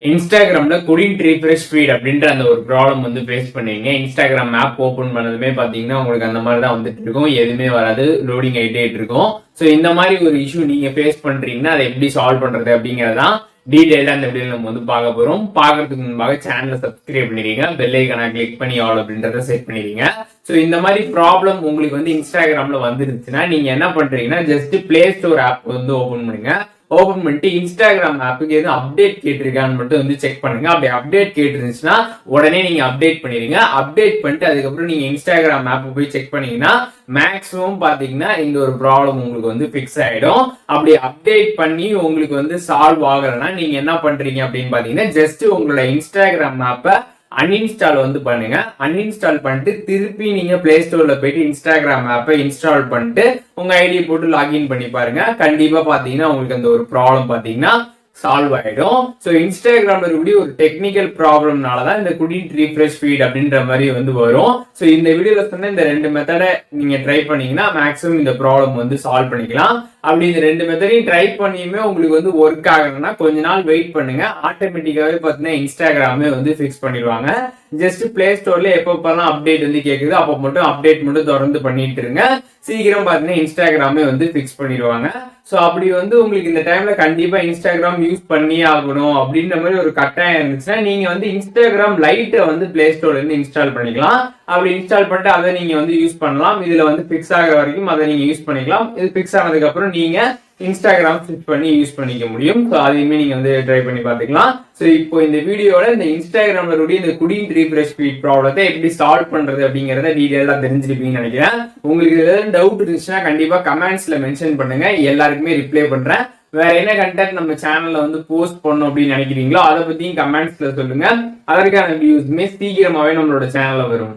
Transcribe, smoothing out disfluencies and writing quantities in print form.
இன்ஸ்டாகிராம்ல குடின் refresh feet அப்படின்ற அந்த ஒரு ப்ராப்ளம் வந்து ஃபேஸ் பண்ணுவீங்க. இன்ஸ்டாகிராம் ஆப் ஓபன் பண்ணதுமே பாத்தீங்கன்னா உங்களுக்கு அந்த மாதிரி தான் வந்துட்டு இருக்கும். எதுவுமே வராது, லோடிங் ஆகிட்டே இருக்கும். ஸோ இந்த மாதிரி ஒரு இஷ்யூ நீங்க ஃபேஸ் பண்றீங்கன்னா அதை எப்படி சால்வ் பண்றது அப்படிங்கறதான் டீடைல்டா இந்த வீடியோ நம்ம வந்து பார்க்க போறோம். பார்க்கறதுக்கு முன்பாக சேனலை சப்ஸ்கிரைப் பண்ணிடுங்க, பெல் ஐக்கான கிளிக் பண்ணி ஆல் அப்படின்றத செட் பண்ணிடுங்க. ஸோ இந்த மாதிரி ப்ராப்ளம் உங்களுக்கு வந்து இன்ஸ்டாகிராம்ல வந்துருச்சுன்னா நீங்க என்ன பண்றீங்கன்னா ஜஸ்ட் பிளே ஸ்டோர் ஆப் வந்து ஓபன் பண்ணுங்க. ஓபன் பண்ணிட்டு இன்ஸ்டாகிராம் ஆப்புக்கு எதுவும் அப்டேட் கேட்டிருக்கான்னு மட்டும் வந்து செக் பண்ணுங்க. அப்படி அப்டேட் கேட்டுருந்துச்சுன்னா உடனே நீங்க அப்டேட் பண்ணிடுங்க. அப்டேட் பண்ணிட்டு அதுக்கப்புறம் நீங்க இன்ஸ்டாகிராம் ஆப் போய் செக் பண்ணீங்கன்னா மேக்ஸிமம் பாத்தீங்கன்னா இந்த ஒரு ப்ராப்ளம் உங்களுக்கு வந்து பிக்ஸ் ஆயிடும். அப்படி அப்டேட் பண்ணி உங்களுக்கு வந்து சால்வ் ஆகலைன்னா நீங்க என்ன பண்றீங்க அப்படின்னு பாத்தீங்கன்னா ஜஸ்ட் உங்களோட இன்ஸ்டாகிராம் ஆப்பை அன்இன்ஸ்டால் வந்து பண்ணுங்க. அன்இன்ஸ்டால் பண்ணிட்டு திருப்பி நீங்க பிளே ஸ்டோர்ல போயிட்டு இன்ஸ்டாகிராம் ஆப்பை இன்ஸ்டால் பண்ணிட்டு உங்க ஐடி போட்டு லாகின் பண்ணி பாருங்க. கண்டிப்பா பாத்தீங்கன்னா உங்களுக்கு அந்த ஒரு ப்ராப்ளம் பாத்தீங்கன்னா சால்வ் ஆயிடும். ஸோ இன்ஸ்டாகிராம்ல இருக்கக்கூடிய ஒரு டெக்னிக்கல் ப்ராப்ளம்னாலதான் இந்த குடின் ரீஃப்ரெஷ் ஃபீட் அப்படின்ற மாதிரி வந்து வரும். ஸோ இந்த வீடியோல சொன்ன இந்த ரெண்டு மெத்தடை நீங்க ட்ரை பண்ணீங்கன்னா மேக்ஸிமம் இந்த ப்ராப்ளம் வந்து சால்வ் பண்ணிக்கலாம். அப்படி இந்த ரெண்டு மெத்தடையும் ட்ரை பண்ணியுமே உங்களுக்கு வந்து ஒர்க் ஆகணும்னா கொஞ்ச நாள் வெயிட் பண்ணுங்க. ஆட்டோமேட்டிக்காவே பாத்தீங்கன்னா இன்ஸ்டாகிராமே வந்து ஃபிக்ஸ் பண்ணிடுவாங்க. ஜஸ்ட் பிளே ஸ்டோர்ல எப்பப்பெல்லாம் அப்டேட் வந்து கேக்குது அப்போ மட்டும் அப்டேட் மட்டும் தொடர்ந்து பண்ணிட்டு இருங்க. சீக்கிரம் பாத்தீங்கன்னா இன்ஸ்டாகிராமே வந்து ஃபிக்ஸ் பண்ணிடுவாங்க. ஸோ அப்படி வந்து உங்களுக்கு இந்த டைம்ல கண்டிப்பா இன்ஸ்டாகிராம் யூஸ் பண்ணி ஆகணும் அப்படின்ற மாதிரி ஒரு கட்டாயம் இருந்துச்சுன்னா நீங்க வந்து இன்ஸ்டாகிராம் லைட்டை வந்து பிளே ஸ்டோர்ல இருந்து இன்ஸ்டால் பண்ணிக்கலாம். அப்படி இன்ஸ்டால் பண்ணிட்டு அதை நீங்க வந்து யூஸ் பண்ணலாம். இதுல வந்து பிக்ஸ் ஆகிற வரைக்கும் அதை நீங்க யூஸ் பண்ணிக்கலாம். இது பிக்ஸ் ஆனதுக்கு அப்புறம் நீங்க இன்ஸ்டாகிராம் ஸ்விட்ச் பண்ணி யூஸ் பண்ணிக்க முடியும். ஸோ அதையுமே நீங்க வந்து ட்ரை பண்ணி பார்த்துக்கலாம். ஸோ இப்போ இந்த வீடியோல இந்த இன்ஸ்டாகிராம்ல கூடிய இந்த குடின் ரீஃப்ரெஷ் ஃபீட் ப்ராப்ளத்தை எப்படி சால்வ் பண்றது அப்படிங்கறத டீடைலா தெரிஞ்சிருப்பீங்கன்னு நினைக்கிறேன். உங்களுக்கு ஏதாவது டவுட் இருந்துச்சுன்னா கண்டிப்பா கமெண்ட்ஸ்ல மென்ஷன் பண்ணுங்க, எல்லாருக்குமே ரிப்ளை பண்றேன். வேற என்ன கண்டென்ட் நம்ம சேனல்ல வந்து போஸ்ட் பண்ணணும் அப்படின்னு நினைக்கிறீங்களோ அதை பத்தியும் கமெண்ட்ஸ்ல சொல்லுங்க. அதற்கான வியூஸ்மே சீக்கிரமாவே நம்மளோட சேனல்ல வரும்.